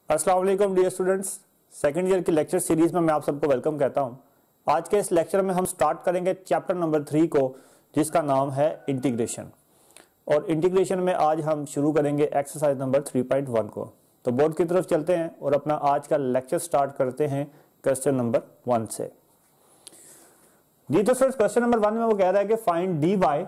अस्सलाम वालेकुम dear students, second year की लेक्चर सीरीज में मैं आप सबको वेलकम कहता हूं। आज के इस लेक्चर में हम स्टार्ट करेंगे चैप्टर नंबर 3 को, जिसका नाम है इंटीग्रेशन। और इंटीग्रेशन में आज हम शुरू करेंगे एक्सरसाइज नंबर 3.1 को। तो बोर्ड की तरफ चलते हैं और अपना आज का लेक्चर स्टार्ट करते हैं क्वेश्चन नंबर 1 से। जी तो सर, क्वेश्चन नंबर 1 में वो कह रहा है कि find D Y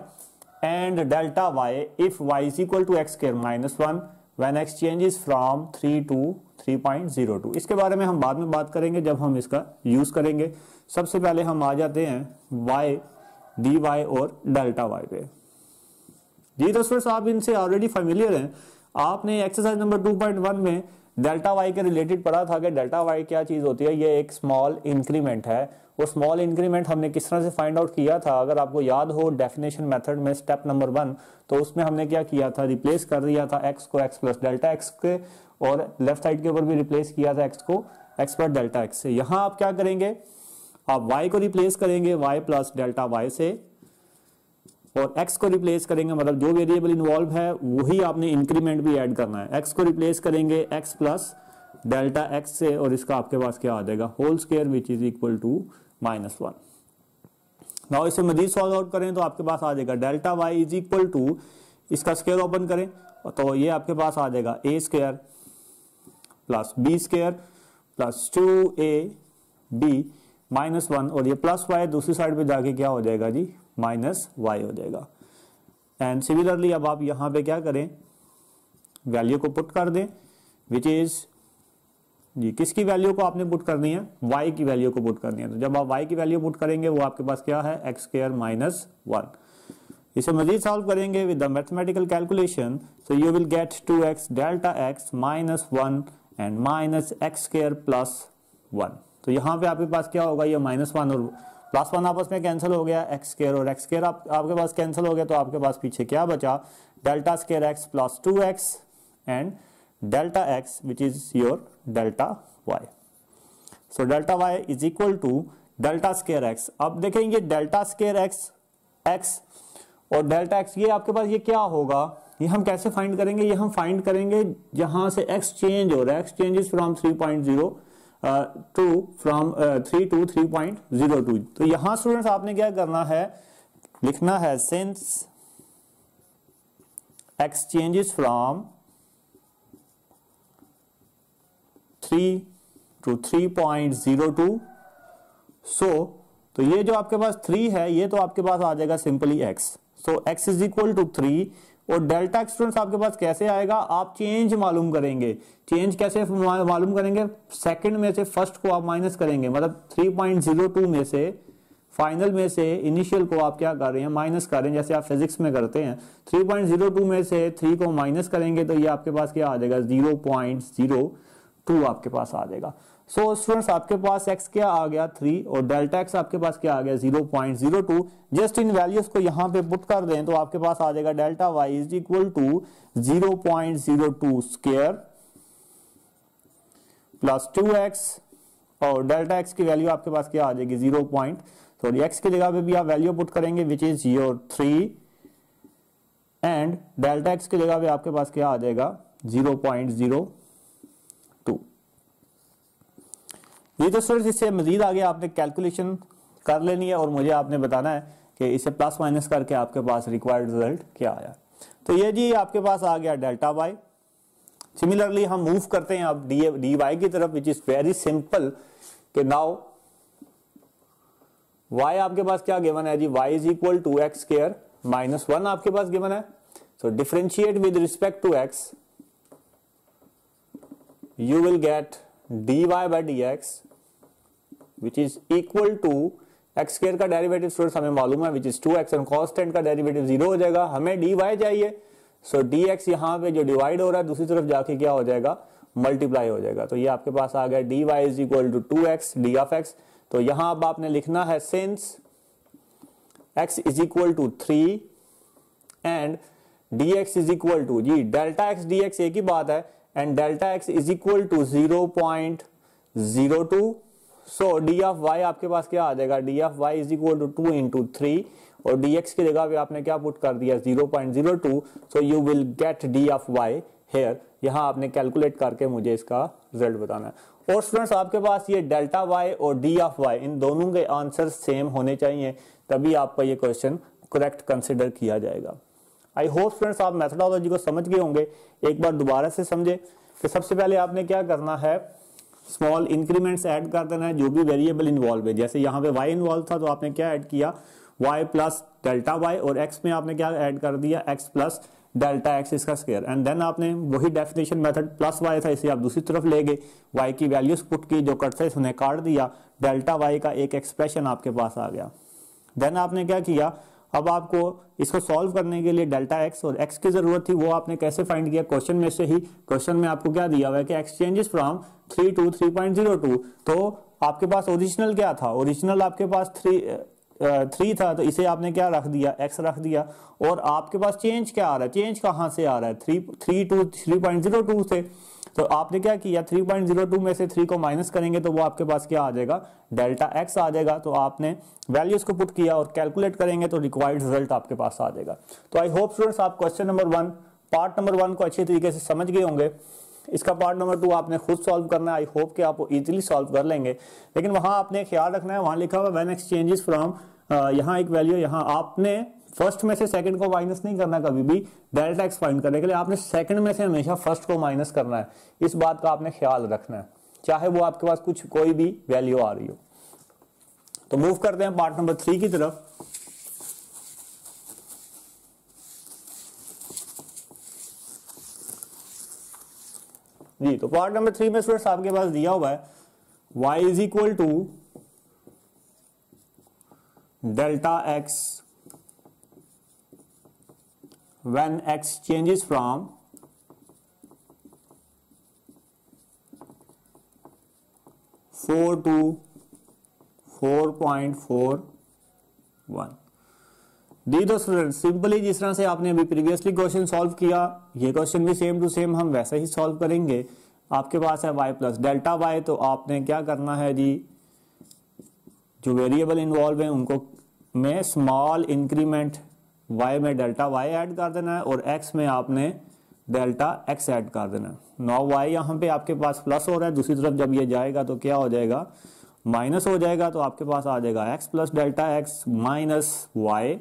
and delta Y if Y is equal to X square minus 1 when X changes from 3 to 3.02। इसके बारे में हम बाद में बात करेंगे जब हम इसका यूज करेंगे। सबसे पहले हम आ जाते हैं वाई, डी वाई और डेल्टा वाई पे। जी तो सर, आप इनसे ऑलरेडी फेमिलियर हैं। आपने एक्सरसाइज नंबर 2.1 में डेल्टा वाई के रिलेटेड पढ़ा था कि डेल्टा वाई क्या चीज होती है। ये एक स्मॉल इंक्रीमेंट है। वो स्मॉल इंक्रीमेंट हमने किस तरह से फाइंड आउट किया था, अगर आपको याद हो डेफिनेशन मेथड में स्टेप नंबर 1, तो उसमें हमने क्या किया था, रिप्लेस कर दिया था एक्स को एक्स प्लस डेल्टा एक्स के, और लेफ्ट साइड के ऊपर भी रिप्लेस किया था एक्स को एक्स प्लस डेल्टा एक्स से। यहां आप क्या करेंगे, आप वाई को रिप्लेस करेंगे वाई प्लस डेल्टा वाई से, और x को रिप्लेस करेंगे, मतलब जो वेरिएबल इन्वॉल्व है वही आपने इंक्रीमेंट भी ऐड करना है। x को रिप्लेस करेंगे x प्लस डेल्टा x से, और इसका आपके पास क्या आ जाएगा, whole square which is equal to -1। Now इसे मजीद सॉल्व आउट करें तो आपके पास आ जाएगा delta y is equal to, इसका स्क्वायर ओपन करें तो ये आपके पास आ जाएगा a square plus b square plus 2ab -1, और ये प्लस y दूसरी साइड पे जाके क्या हो जाएगा जी, -y हो जाएगा। एंड सिमिलरली अब आप यहां पे क्या करें, वैल्यू को पुट कर दें, विच इज जी किसकी वैल्यू को आपने पुट करनी है, y की वैल्यू को पुट करनी है। तो जब आप y की वैल्यू पुट करेंगे वो आपके पास क्या है, एक्स स्क्वायर -1। इसे मजीद सॉल्व करेंगे with the mathematical calculation, so you will gate 2x delta x -1 and minus x square plus 1। तो यहां पे आपके पास क्या होगा, ये -1 और +1 आपस में कैंसिल हो गया, एक्स स्क्वायर और एक्स स्क्वायर आपके पास कैंसिल हो गया, तो आपके पास पीछे क्या बचा, delta square X plus 2x and delta X which is your delta Y. So delta Y is equal to delta square X. अब देखेंगे डेल्टा स्क्वायर एक्स और डेल्टा एक्स, ये आपके पास ये क्या होगा, ये हम कैसे फाइंड करेंगे, ये हम फाइंड करेंगे जहां से एक्स चेंज हो रहा है, x changes from 3.0 from 3 to 3.02। तो यहां स्टूडेंट्स आपने क्या करना है, लिखना है since x changes from 3 to 3.02। तो ये जो आपके पास 3 है, ये तो आपके पास आ जाएगा simply x। So x is equal to 3, और डेल्टा स्टूडेंट्स आपके पास कैसे आएगा, आप चेंज मालूम करेंगे। चेंज कैसे मालूम करेंगे, सेकंड में से फर्स्ट को आप माइनस करेंगे, मतलब 3.02 में से, फाइनल में से इनिशियल को आप क्या कर रहे हैं, माइनस कर रहे हैं, जैसे आप फिजिक्स में करते हैं। 3.02 में से 3 को माइनस करेंगे तो ये आपके पास क्या आ जाएगा, 0.02 आपके पास आ जाएगा। सो स्टूडेंट्स आपके पास x क्या आ गया 3, और डेल्टा x आपके पास क्या आ गया 0.02। जस्ट इन वैल्यूज को यहां पे पुट कर दें तो आपके पास आ जाएगा delta y is equal to 0.02 square plus 2x, और डेल्टा x की वैल्यू आपके पास क्या आ जाएगी 0. सॉरी x की जगह पे भी आप वैल्यू पुट करेंगे विच is your 3, and delta x की जगह पे आपके पास क्या आ जाएगा 0.02। ये तो सर इससे मजीद आगे आपने कैलकुलेशन कर लेनी है, और मुझे आपने बताना है कि इसे प्लस माइनस करके आपके पास रिक्वायर्ड रिजल्ट क्या आया। तो ये जी आपके पास आ गया डेल्टा वाई। सिमिलरली हम मूव करते हैं अब डी वाई की तरफ, विच इज वेरी सिंपल कि नाउ वाई आपके पास क्या गिवन है जी, Y is equal to X square -1 आपके पास गिवन है। So differentiate with respect to X, you will get dy by dx which is equal to x square का डेरिवेटिव स्टूडेंट्स हमें मालूम है, विच इज 2x, और कांस्टेंट का derivative 0 हो जाएगा, हमें dy चाहिए। सो dx यहां पे जो डिवाइड हो रहा है दूसरी तरफ जाके क्या हो जाएगा, मल्टीप्लाई हो जाएगा। तो ये आपके पास आ गया dy is equal to 2x d of x। तो यहां अब आपने लिखना है since x is equal to 3 and dx is equal to जी डेल्टा x dx एक ही बात है, and delta x is equal to 0.02। So D of y आपके पास क्या आ जाएगा, D of y is equal to 2 into 3, और dx की जगह पे आपने क्या पुट कर दिया 0.02। So you will get D of y here, यहाँ आपने कैलकुलेट करके मुझे इसका रिजल्ट बताना है। और स्टूडेंट्स आपके पास ये डेल्टा वाई और डी ऑफ वाई इन दोनों के आंसर सेम होने चाहिए, तभी आपका ये क्वेश्चन करेक्ट कंसिडर किया जाएगा। आई होप स्टूडेंट्स आप मेथोडोलॉजी को समझ गए होंगे। एक बार दोबारा से समझे कि सबसे पहले आपने क्या करना है, स्मॉल इंक्रीमेंट्स ऐड कर देना है जो भी वेरिएबल इन्वॉल्व है। जैसे यहाँ पे y इन्वॉल्व था तो आपने क्या ऐड किया, y प्लस डेल्टा y, और x में आपने क्या ऐड कर दिया, x प्लस डेल्टा x इसका स्क्वायर। एंड देन आपने वही डेफिनेशन मेथड प्लस y था, इसे आप दूसरी तरफ ले गए, y की वैल्यूज पुट की, जो कट से उन्हें काट दिया, डेल्टा y का एक एक्सप्रेशन आपके पास आ गया। देन आपने क्या किया, अब आपको इसको सॉल्व करने के लिए डेल्टा x और x की जरूरत थी, वो आपने कैसे फाइंड किया, क्वेश्चन में से ही। क्वेश्चन में आपको क्या दिया हुआ है कि x चेंजेस फ्रॉम 3 to 3.02, तो आपके पास ओरिजिनल क्या था, ओरिजिनल आपके पास 3 था, तो इसे आपने क्या रख दिया, x रख दिया। और आपके पास चेंज क्या आ रहा है, चेंज कहां से आ रहा है, 3 to 3.02 से, तो आपने क्या किया, 3.02 में से 3 को माइनस करेंगे तो वो आपके पास क्या आ जाएगा, डेल्टा x आ जाएगा। तो आपने वैल्यूज को पुट किया और कैलकुलेट करेंगे तो रिक्वायर्ड रिजल्ट आपके पास आ जाएगा। तो आई होप स्टूडेंट्स आप क्वेश्चन नंबर 1 पार्ट नंबर 1 को अच्छी तरीके से समझ गए होंगे। इसका पार्ट नंबर 2 आपने खुद सॉल्व करना है। आई होप कि आप इजीली सॉल्व कर लेंगे, लेकिन वहां आपने ख्याल रखना है, वहां लिखा हुआ व्हेन x चेंजेस फ्रॉम, यहाँ एक वैल्यू, यहाँ आपने फर्स्ट में से सेकंड को माइनस नहीं करना, कभी भी डेल्टा x फाइंड करने के लिए आपने सेकंड में से हमेशा फर्स्ट को माइनस करना है। इस बात का आपने ख्याल रखना है, चाहे वो आपके पास कुछ कोई भी वैल्यू आ रही हो। तो मूव करते हैं पार्ट नंबर 3 की तरफ। जी, तो पार्ट नंबर 3 में स्टूडेंट्स आपके पास दिया हुआ है y is equal to delta x when x changes from 4 to 4.41। दी दो स्टूडेंट सिंपली जिस तरह से आपने अभी प्रीवियसली क्वेश्चन सॉल्व किया, ये क्वेश्चन भी सेम टू सेम हम वैसे ही सॉल्व करेंगे। आपके पास है y प्लस डेल्टा y, तो आपने क्या करना है जी, जो वेरिएबल इन्वॉल्व है उनको में स्मॉल इंक्रीमेंट y में डेल्टा y ऐड कर देना है और x में आपने डेल्टा x ऐड कर देना है। नाउ y यहाँ पे आपके पास प्लस हो रहा है, दूसरी तरफ जब ये जाएगा तो क्या हो जाएगा, माइनस हो जाएगा। तो आपके पास आ जाएगा x plus delta x minus y।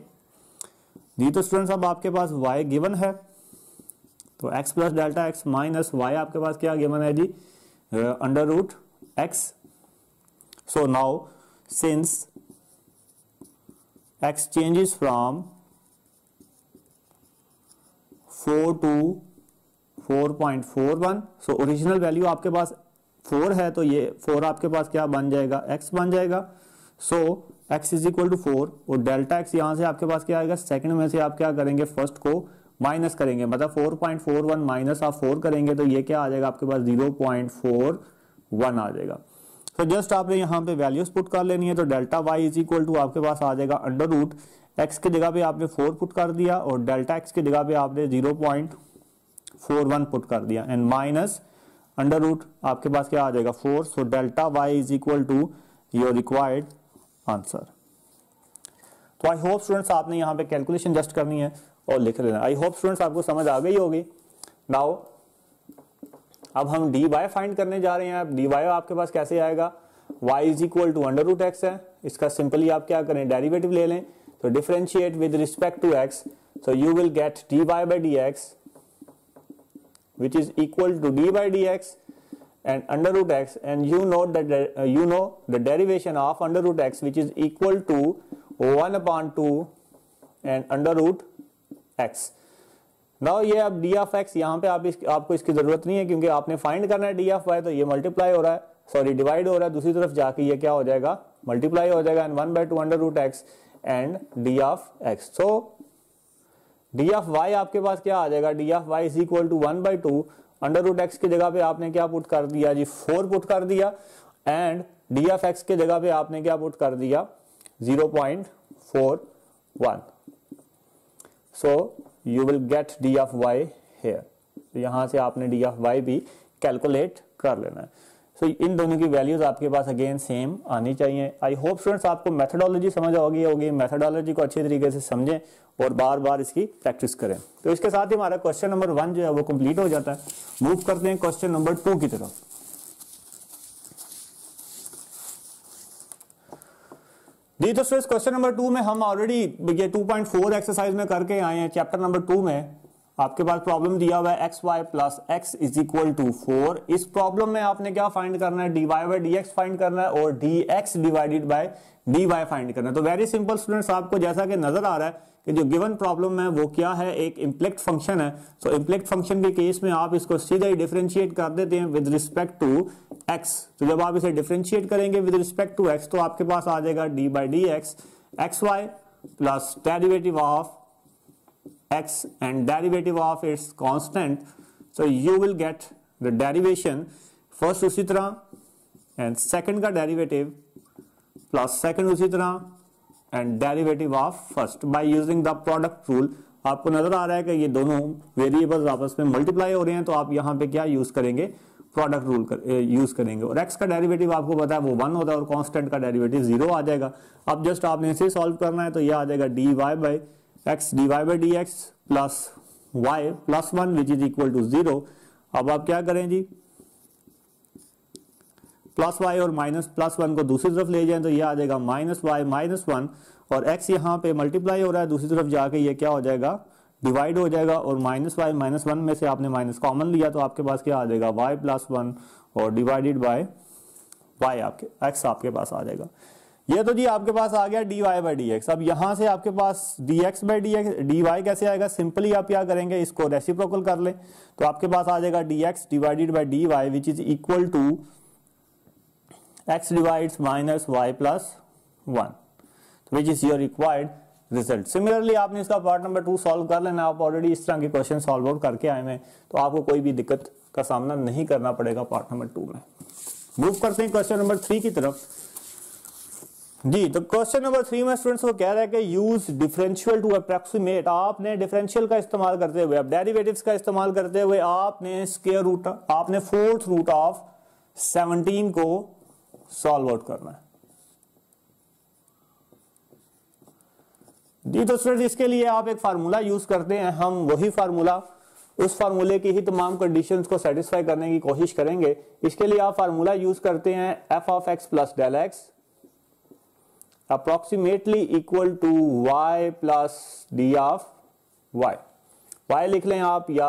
जी, तो स्टूडेंट्स अब आपके पास y गिवन है, तो x plus delta x minus y आपके पास क्या गिवन है जी, under root x। So now since x changes from 4 to 4.41, so original value आपके पास 4 है, तो ये 4 आपके पास क्या बन जाएगा, x बन जाएगा। सो x इज इक्वल टू 4 और डेल्टा x यहाँ से आपके पास क्या आएगा, सेकंड में से आप क्या करेंगे, फर्स्ट को माइनस करेंगे, मतलब 4.41 माइनस आप 4 करेंगे तो ये क्या आ जाएगा आपके पास 0.41 आ जाएगा। तो जस्ट आपने यहाँ पे वैल्यूज पुट कर लेनी है। तो delta y is equal to आपके पास आ जाएगा अंडर रूट x की जगह पे आपने 4 पुट कर दिया और डेल्टा x की जगह पे आपने 0.41 पुट कर दिया एंड माइनस अंडर रूट आपके पास क्या आ जाएगा 4। So delta y is equal to your required answer. तो आई होप स्टूडेंट्स आपने यहाँ पे कैलकुलेशन जस्ट करनी है और लिख लेना। आई होप स्टूडेंट्स आपको समझ आ गई होगी। नाउ अब हम dy फाइंड करने जा रहे हैं। अब dy आपके पास कैसे आएगा, y is equal to under root X है, इसका सिंपली आप क्या करें, डेरिवेटिव ले लें। तो differentiate with respect to x, so you will get dy by dx which is equal to d by dx and under root x, and you know that the derivation of under root x which is equal to 1 upon 2 and under root x। Now ये अब d of x यहाँ पे आपको इसकी जरूरत नहीं है क्योंकि आपने फाइंड करना है d of y, तो ये मल्टीप्लाई हो रहा है, सॉरी डिवाइड हो रहा है, दूसरी तरफ जाके ये क्या हो जाएगा, मल्टीप्लाई हो जाएगा and 1/2 under root x and d of x। So d of y आपके पास क्या आ जाएगा, d of y is equal to 1/2 under root x की जगह पे आपने क्या पुट कर दिया जी, 4 पुट कर दिया एंड d of x के जगह पे आपने क्या पुट कर दिया 0.41। सो you will get d of y here। तो यहां से आपने d of y भी कैलकुलेट कर लेना है। सो इन दोनों की वैल्यूज आपके पास अगेन सेम आनी चाहिए। आई होप स्टूडेंट्स आपको मेथोडोलॉजी समझ होगी। मेथोडोलॉजी को अच्छी तरीके से समझें और बार बार इसकी प्रैक्टिस करें। तो इसके साथ ही हमारा क्वेश्चन नंबर 1 जो है वो कंप्लीट हो जाता है। मूव करते हैं क्वेश्चन नंबर 2 की तरफ। जी तो स्टूडेंट्स क्वेश्चन नंबर 2 में हम ऑलरेडी ये 2.4 एक्सरसाइज में करके आए हैं। चैप्टर नंबर 2 में आपके पास प्रॉब्लम दिया हुआ है X Y plus X is equal to 4। इस प्रॉब्लम में आपने क्या फाइंड करना है, dy by D x find करना है और dx divided by dy find करना है। तो वेरी सिंपल स्टूडेंट्स, आपको जैसा कि नजर आ रहा है कि जो गिवन प्रॉब्लम है वो क्या है, एक इम्प्लिक्ट फंक्शन है। तो इम्प्लिक्ट फंक्शन के केस में आप इसको सीधा ही डिफरेंशिएट कर देते हैं विद रिस्पेक्ट टू x। तो जब आप इसे डिफरेंशिएट करेंगे विद रिस्पेक्ट टू x तो आपके पास आ जाएगा D by D X X Y plus derivative of x and derivative of its constant, so you will get the derivation first उसी तरह and second का derivative plus second उसी तरह and derivative of first by using the product rule। आपको नजर आ रहा है कि ये दोनों वेरिएबल्स आपस में मल्टीप्लाई हो रहे हैं, तो आप यहाँ पे क्या यूज करेंगे, प्रोडक्ट रूल यूज करेंगे। और x का डेरिवेटिव आपको पता है वो 1 होता है और कांस्टेंट का डेरिवेटिव 0 आ जाएगा। अब जस्ट आपने इसे सॉल्व करना है, तो ये आ जाएगा dy by x dy by D X plus Y plus 1 which is equal to 0। अब आप क्या करें जी, प्लस वाई और माइनस प्लस 1 को दूसरी तरफ ले जाएं तो ये आ जाएगा माइनस वाई माइनस 1 और x यहाँ पे मल्टीप्लाई हो रहा है, दूसरी तरफ जाके ये क्या हो जाएगा, डिवाइड हो जाएगा। और माइनस वाई माइनस 1 में से आपने माइनस कॉमन लिया तो आपके पास क्या आ जाएगा, y प्लस 1 और डिवाइडेड बाय y आपके x आपके पास आ जाएगा। ये तो जी आपके पास आ गया dy बाई डी एक्स। अब यहां से आपके पास dx बाई dy कैसे आएगा, सिंपली आप क्या करेंगे, इसको रेसिप्रोकल कर लें तो आपके पास आ जाएगा dx divided by dy which is equal to x divides minus y plus 1 which is your required result. Similarly आपने इसका पार्ट नंबर 2 सॉल्व कर लेना। आप ऑलरेडी इस तरह के क्वेश्चन सॉल्व आउट करके आए हैं तो आपको कोई भी दिक्कत का सामना नहीं करना पड़ेगा पार्ट नंबर 2 में। मूव करते हैं क्वेश्चन नंबर 3 की तरफ। जी तो क्वेश्चन नंबर 3 में स्टूडेंट्स को कह रहा है कि यूज डिफरेंशियल टू अप्रॉक्सीमेट। आपने डिफरेंशियल का इस्तेमाल करते हुए, अब डेरिवेटिव्स का इस्तेमाल करते हुए आपने स्क्वायर रूट, आपने फोर्थ रूट ऑफ 17 को सॉल्व आउट करना है। जी तो स्टूडेंट्स इसके लिए आप एक फार्मूला यूज करते हैं। हम वही फार्मूला, उस फार्मूले की ही तमाम कंडीशंस को सेटिस्फाई करने की कोशिश करेंगे। इसके लिए आप फार्मूला यूज करते हैं f of x plus del X approximately equal to y plus D of y। y लिख लें आप या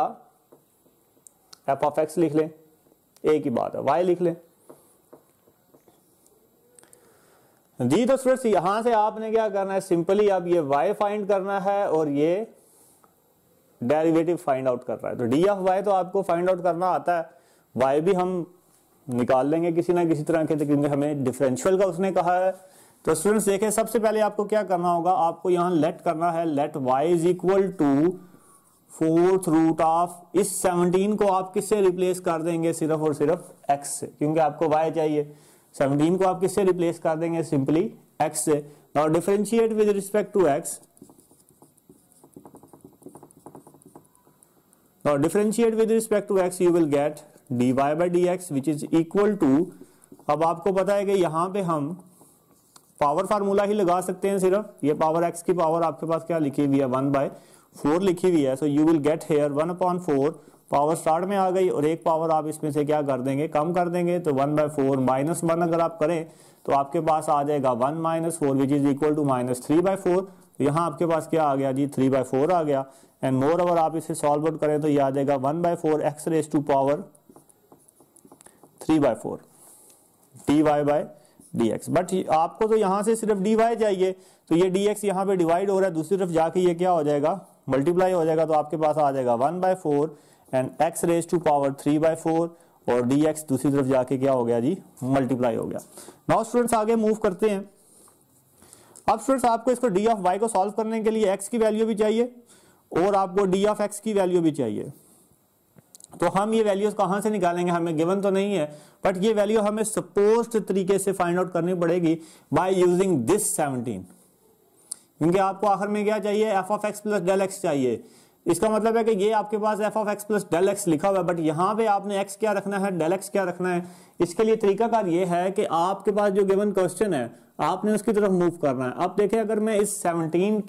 f ऑफ x लिख लें, एक ही बात है, y लिख लें। जी तो स्टूडेंट्स यहां से आपने क्या करना है, सिंपली अब ये y फाइंड करना है और ये डेरिवेटिव फाइंड आउट कर रहा है। तो डी ऑफ y तो आपको फाइंड आउट करना आता है, y भी हम निकाल लेंगे किसी ना किसी तरह के, क्योंकि हमें डिफरेंशियल का उसने कहा है। तो स्टूडेंट्स देखें, सबसे पहले आपको क्या करना होगा, आपको यहां लेट करना है, let y is equal to fourth root of, इस 17 को आप किससे रिप्लेस कर देंगे, सिर्फ और सिर्फ x से, क्योंकि आपको y चाहिए। 17 को आप किससे रिप्लेस कर देंगे, सिंपली x से। Now differentiate with respect to x, now differentiate with respect to x you will get dy by D X which is equal to, अब आपको पता है कि यहां पे हम पावर फार्मूला ही लगा सकते हैं, सिर्फ ये पावर x की पावर आपके पास क्या लिखी हुई है, 1/4 लिखी हुई है। So you will get here 1/4, power start में आ गई और एक पावर आप इसमें से क्या कर देंगे, कम कर देंगे। तो 1/4 माइनस 1 अगर आप करें तो आपके पास आ जाएगा 1 minus 4 which is equal to minus 3/4। तो यहाँ आपके पास क्या आ गया जी, 3/4 आ गया। एंड मोर ओवर आप इसे सॉल्व आउट करें तो ये आ जाएगा 1/4 x raise to power 3/4 dy बाई dx। बट आपको तो यहां से सिर्फ dy चाहिए, तो ये dx यहाँ पे डिवाइड हो रहा है, दूसरी तरफ जाके ये क्या हो जाएगा, मल्टीप्लाई हो जाएगा। तो आपके पास आ जाएगा 1/4 and x raise to power 3/4 और dx दूसरी तरफ जाके क्या हो गया जी, मल्टीप्लाई हो गया। नाउ स्टूडेंट्स आगे मूव करते हैं। अब स्टूडेंट्स आपको इसको डी ऑफ y को सॉल्व करने के लिए x की वैल्यू भी चाहिए और आपको डी ऑफ x की वैल्यू भी चाहिए। तो हम ये वैल्यूज कहां से निकालेंगे, हमें गिवन तो नहीं है, बट ये वैल्यू हमें सपोज्ड तरीके से फाइंड आउट करनी पड़ेगी बाय यूजिंग दिस 17, क्योंकि आपको आखिर में क्या चाहिए, f of x plus del X चाहिए। इसका मतलब है कि ये आपके पास F of X plus del X लिखा हुआ है, बट यहाँ पे आपने एक्स क्या रखना है, डेल एक्स क्या रखना है। इसके लिए तरीकाकार ये है कि आपके पास जो गिवन क्वेश्चन है आपने उसकी तरफ मूव करना है। अब देखें, अगर मैं इस 17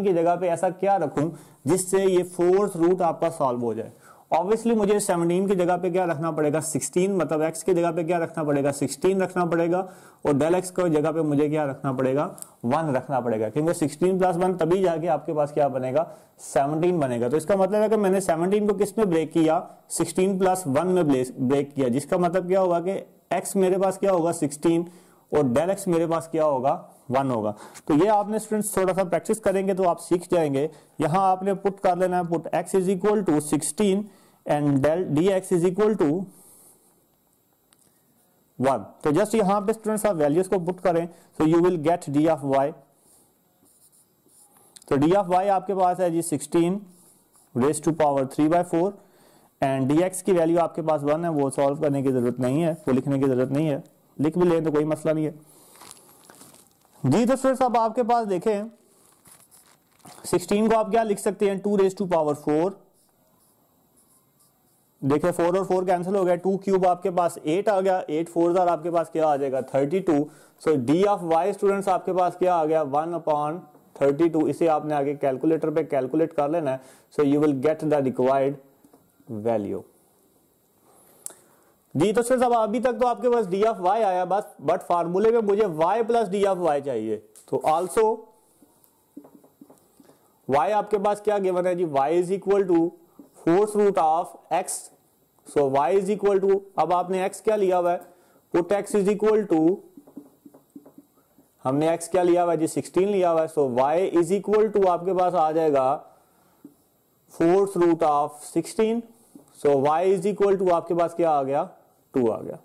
की जगह पे ऐसा क्या रखूं जिससे ये फोर्थ रूट आपका सॉल्व हो जाए। ऑब्वियसली मुझे 17 की जगह पे क्या रखना पड़ेगा, 16, मतलब x की जगह पे क्या रखना पड़ेगा, 16 रखना पड़ेगा, और डेल x की जगह पे मुझे क्या रखना पड़ेगा, 1 रखना पड़ेगा, क्योंकि 16 प्लस 1 तभी जाके आपके पास क्या बनेगा, 17 बनेगा। तो इसका मतलब है कि मैंने 17 को किस में ब्रेक किया, 16 प्लस 1 में ब्रेक किया, जिसका मतलब क्या होगा कि x मेरे पास क्या होगा 16 और डेल x मेरे पास क्या होगा 1 होगा। तो ये आपने स्टूडेंट्स थोड़ा सा प्रैक्टिस करेंगे तो आप सीख जाएंगे। यहां आपने पुट कर लेना है, put x is equal to 16 and del dx is equal to 1। तो जस्ट यहां पे स्टूडेंट्स आप वैल्यूज को पुट करें तो you will get d of y। तो d ऑफ y आपके पास है जी 16 raise to power 3/4 and dx की वैल्यू आपके पास 1 है, वो सॉल्व करने की जरूरत नहीं है, वो लिखने की जरूरत नहीं है, लिख भी लें तो कोई मसला नहीं है जी। तो स्टूडेंट्स अब आपके पास देखें 16 को आप क्या लिख सकते हैं, 2 रेज टू पावर 4। देखिए 4 और 4 कैंसिल हो गया, 2 क्यूब आपके पास 8 आ गया, 8 4 आपके पास क्या आ जाएगा 32। सो डी ऑफ वाई स्टूडेंट्स आपके पास क्या आ गया 1/32। इसे आपने आगे कैलकुलेटर पे कैलकुलेट कर लेना है। So you will get the required value जी। तो सिर्फ अब अभी तक तो आपके पास डी ऑफ वाई आया बस, बट फार्मूले में मुझे Y plus D of Y चाहिए। तो आल्सो वाई आपके पास क्या गिवन है जी, Y is equal to fourth root of X. So Y is equal to, अब आपने एक्स क्या लिया हुआ है, put X is equal to, हमने एक्स क्या लिया हुआ है जी 16 लिया हुआ है। So Y is equal to आपके पास आ जाएगा fourth root of 16। So Y is equal to आपके पास क्या आ गया 2 आ गया।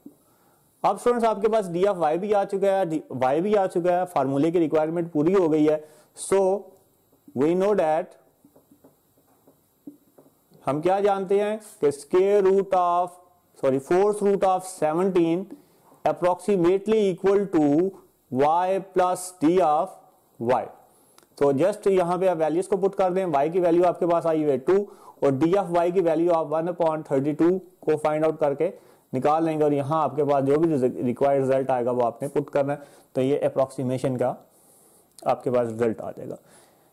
अब स्टूडेंट्स आपके पास डी ऑफ वाई भी आ चुका है, वाई भी आ चुका है, फार्मूले की रिक्वायरमेंट पूरी हो गई है। सो वी नो दैट, हम क्या जानते हैं कि square root of fourth root of 17 approximately equal to y plus D of y। तो जस्ट यहां पे आप वैल्यूज को पुट कर दें, y की वैल्यू आपके पास आई हुई है 2 और डी ऑफ y की वैल्यू आप 1/32 को फाइंड आउट करके निकाल लेंगे, और यहां आपके पास जो भी रिक्वायर्ड रिजल्ट आएगा वो आपने पुट करना है। तो ये अप्रोक्सीमेशन का आपके पास रिजल्ट आ जाएगा।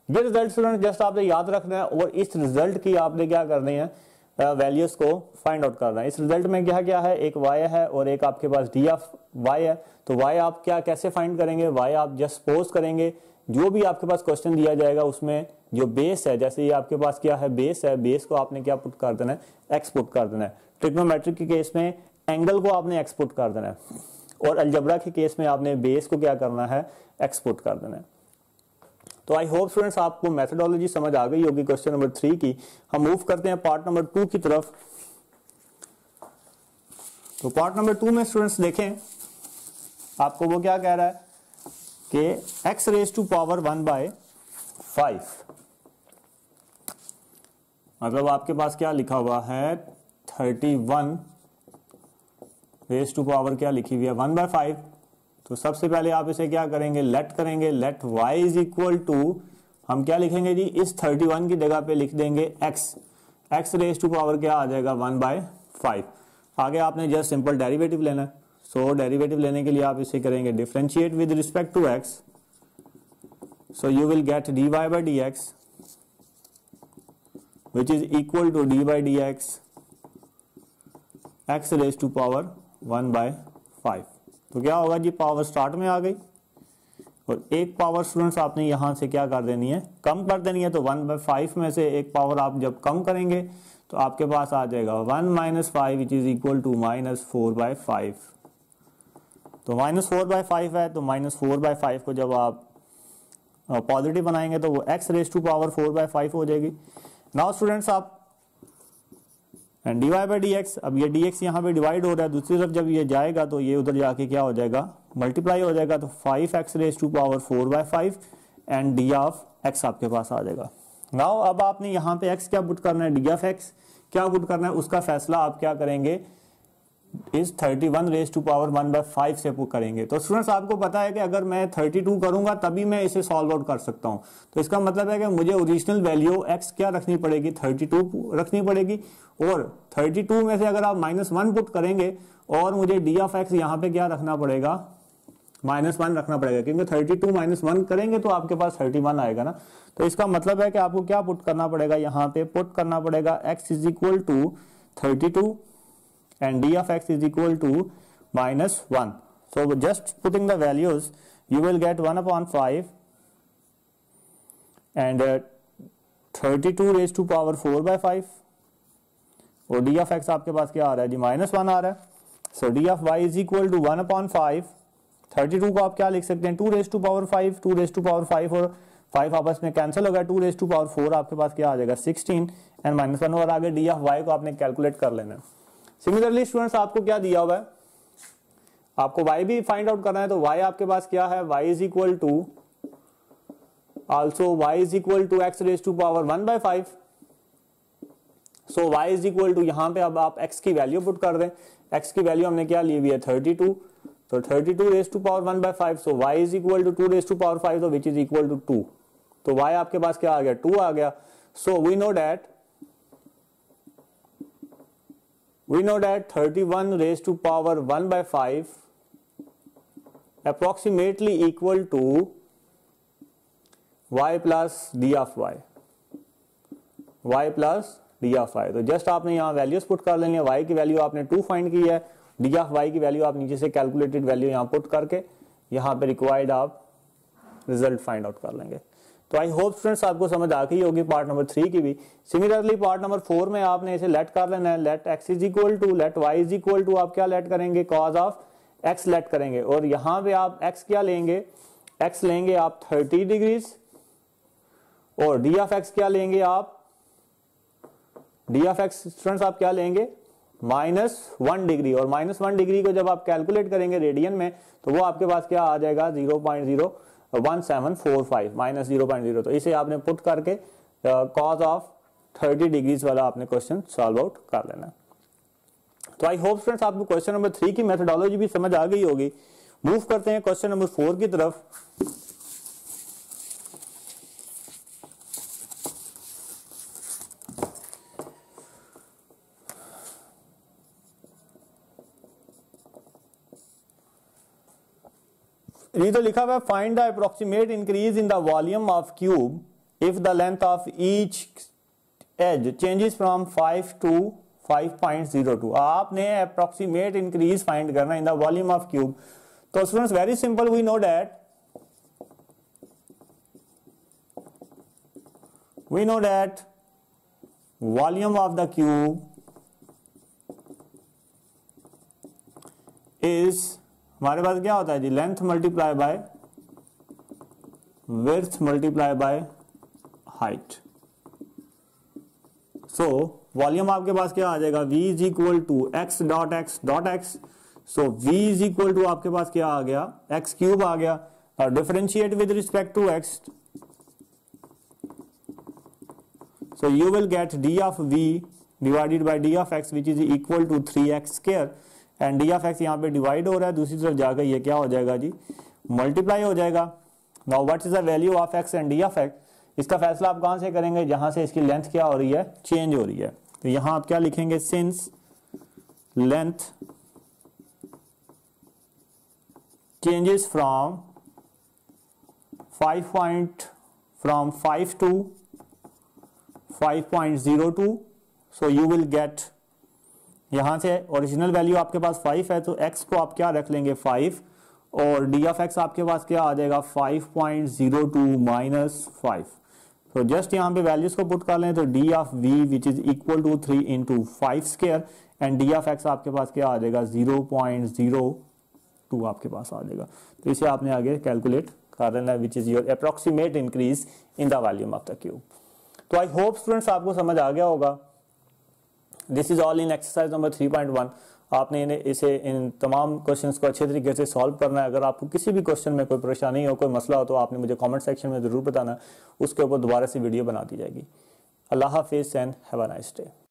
ये रिजल्ट स्टूडेंट जस्ट आपने याद रखना है, और इस रिजल्ट की आपने क्या करनी है, वैल्यूज को फाइंड आउट करना है। इस रिजल्ट में क्या क्या है, एक y है और एक आपके पास डी ऑफ y है। तो y आप क्या कैसे फाइंड करेंगे, y आप जस्ट सपोज करेंगे जो भी आपके पास क्वेश्चन दिया जाएगा उसमें जो बेस है, जैसे ये आपके पास क्या है बेस है, बेस को आपने क्या पुट कर देना है, एक्स पुट कर देना है। ट्रिग्नोमेट्रिक के केस में एंगल को आपने एक्स पुट कर देना है, और अलजेब्रा के केस में आपने बेस को क्या करना है, एक्स पुट कर देना है। तो आई होप स्टूडेंट्स आपको मेथोडोलॉजी समझ आ गई होगी क्वेश्चन नंबर 3 की। हम मूव करते हैं पार्ट नंबर 2 की तरफ। तो पार्ट नंबर 2 में स्टूडेंट्स देखें आपको वो क्या कह रहा है कि x रेज टू पावर 1/5, मतलब आपके पास क्या लिखा हुआ है 31 रेज टू पावर क्या लिखी हुई है 1/5। तो सबसे पहले आप इसे क्या करेंगे, लेट करेंगे, let y is equal to, हम क्या लिखेंगे जी, इस 31 की जगह पे लिख देंगे x रेज टू पावर क्या आ जाएगा 1/5। आगे आपने जस्ट सिंपल डेरिवेटिव लेना है। सो डेरिवेटिव लेने के लिए आप इसे करेंगे differentiate with respect to x। So you will get dy by dx which is equal to d by dx x raised to power 1/5। तो क्या होगा जी, पावर स्टार्ट में आ गई और एक पावर स्टूडेंट्स आपने यहां से क्या कर देनी है, कम कर देनी है। तो 1/5 में से एक पावर आप जब कम करेंगे तो आपके पास आ जाएगा 1 - 5 विच इज इक्वल टू -4/5। तो -4/5 है, तो -4/5 को जब आप पॉजिटिव बनाएंगे तो वो x रेज टू पावर 4/5 हो जाएगी। नाउ स्टूडेंट्स आप एंड dy by dx, अब ये dx यहाँ पे डिवाइड हो रहा है, दूसरी तरफ जब ये जाएगा तो ये उधर जाके क्या हो जाएगा, मल्टीप्लाई हो जाएगा। तो 5x raise to power 4/5 and d of x आपके पास आ जाएगा। नाउ अब आपने यहाँ पे x क्या पुट करना है, डी ऑफ x क्या पुट करना है, उसका फैसला आप क्या करेंगे इस 31 रेज टू पावर 1/5 से करेंगे। तो स्टूडेंट्स आपको पता है कि अगर मैं 32 करूंगा तभी मैं इसे सॉल्व आउट कर सकता हूं। तो इसका मतलब है कि मुझे ओरिजिनल वैल्यू x क्या रखनी पड़ेगी, 32 रखनी पड़ेगी, और 32 में से अगर आप -1 पुट करेंगे और मुझे d ऑफ x यहाँ पे क्या रखना पड़ेगा, -1 रखना पड़ेगा, क्योंकि 32 -1 करेंगे तो आपके पास 31 आएगा ना। तो इसका मतलब है कि आपको क्या पुट करना पड़ेगा, यहाँ पे पुट करना पड़ेगा x is equal to 32 and d of x is equal to -1. So just putting the values, you will get 1/5 and 32 raised to power 4/5, और d of x आपके पास क्या आ रहा है जी, -1 आ रहा है। So d of y is equal to 1/5, 32 को आप क्या लिख सकते हैं, 2 raised to power 5, 2 raised to power 5 और 5 आपस में कैंसिल हो गया, 2 raised to power 4 आपके पास क्या आ जाएगा 16 एंड -1, और आगे d of y को आपने कैलकुलेट कर लेना है। सिमिलरली स्टूडेंट्स आपको क्या दिया हुआ है, आपको y भी फाइंड आउट करना है, तो y आपके पास क्या है, y is equal to also y is equal to x raise to power 1/5। So y is equal to, यहां पे अब आप x की वैल्यू पुट कर दें, x की वैल्यू हमने क्या ली हुई है 32, तो 32 raise to power 1/5, so y is equal to 2 raise to power 5, तो विच इज इक्वल टू 2, तो y आपके पास क्या आ गया 2 आ गया। So we know that 31 raised to power 1/5 approximately equal to y plus d of y, y plus d of y। तो just आपने यहाँ वैल्यूज पुट कर लेनी है, y की वैल्यू आपने 2 फाइंड की है, d of y की वैल्यू आप नीचे से कैलकुलेटेड वैल्यू यहाँ पुट करके यहाँ पे रिक्वायर्ड आप रिजल्ट फाइंड आउट कर लेंगे। तो आई होप स्टूडेंट्स आपको समझ आ गई होगी पार्ट नंबर 3 की भी। सिमिलरली पार्ट नंबर 4 में आपने इसे लेट कर लेना है, let x is equal to let y is equal to, आप क्या लेट करेंगे, कॉज ऑफ x लेट करेंगे, और यहाँ पे आप x क्या लेंगे, x लेंगे आप 30 डिग्रीज, और d ऑफ x क्या लेंगे आप, d ऑफ x स्टूडेंट्स आप क्या लेंगे -1 डिग्री, और -1 डिग्री को जब आप कैलकुलेट करेंगे रेडियन में तो वो आपके पास क्या आ जाएगा 0.01745 -0.0। तो इसे आपने पुट करके कॉज ऑफ 30 डिग्रीज वाला आपने क्वेश्चन सॉल्व आउट कर लेना है। तो आई होप स्टूडेंट्स आपको क्वेश्चन नंबर 3 की मेथोडोलॉजी भी समझ आ गई होगी। मूव करते हैं क्वेश्चन नंबर 4 की तरफ। ये तो लिखा हुआ है find the approximate increase in the volume of cube if the length of each edge changes from 5 to 5.02। आपने अप्रोक्सीमेट इंक्रीज फाइंड करना in the volume of cube. तो students very simple, we know that volume of the cube is, हमारे पास क्या होता है जी, length multiply by width multiply by height. So volume आपके पास क्या आ जाएगा, v is equal to x dot x dot x. So v is equal to आपके पास क्या आ गया, एक्स क्यूब आ गया, और differentiate with respect to x, so you will get d of v divided by d of x which is equal to 3x square, and d of x यहाँ पे divide हो रहा है, दूसरी तरफ जाकर ये क्या हो जाएगा जी, मल्टीप्लाई हो जाएगा। Now what is the value of x and d of x, इसका फैसला आप कहां से करेंगे, जहां से इसकी लेंथ क्या हो रही है, चेंज हो रही है। तो यहां आप क्या लिखेंगे, since length changes from 5 to 5.02, so you will get, यहां से ओरिजिनल वैल्यू आपके पास 5 है, तो x को आप क्या रख लेंगे 5, और d ऑफ x आपके पास क्या आ जाएगा 5.02 माइनस 5। तो जस्ट यहाँ पे वैल्यूज को पुट कर लें, तो d of v which is equal to 3 into 5 square, and d of x आपके पास क्या आ जाएगा 0.02 आपके पास आ जाएगा। तो इसे आपने आगे कैलकुलेट कर लेना, विच is your approximate increase in the volume of the cube. तो आई होप स्टूडेंट्स आपको समझ आ गया होगा। This is all in exercise number 3.1। आपने इसे इन तमाम क्वेश्चंस को अच्छे तरीके से सॉल्व करना है। अगर आपको किसी भी क्वेश्चन में कोई परेशानी हो, कोई मसला हो, तो आपने मुझे कमेंट सेक्शन में जरूर बताना, उसके ऊपर दोबारा से वीडियो बना दी जाएगी। अल्लाह हाफिज़ and have a nice day.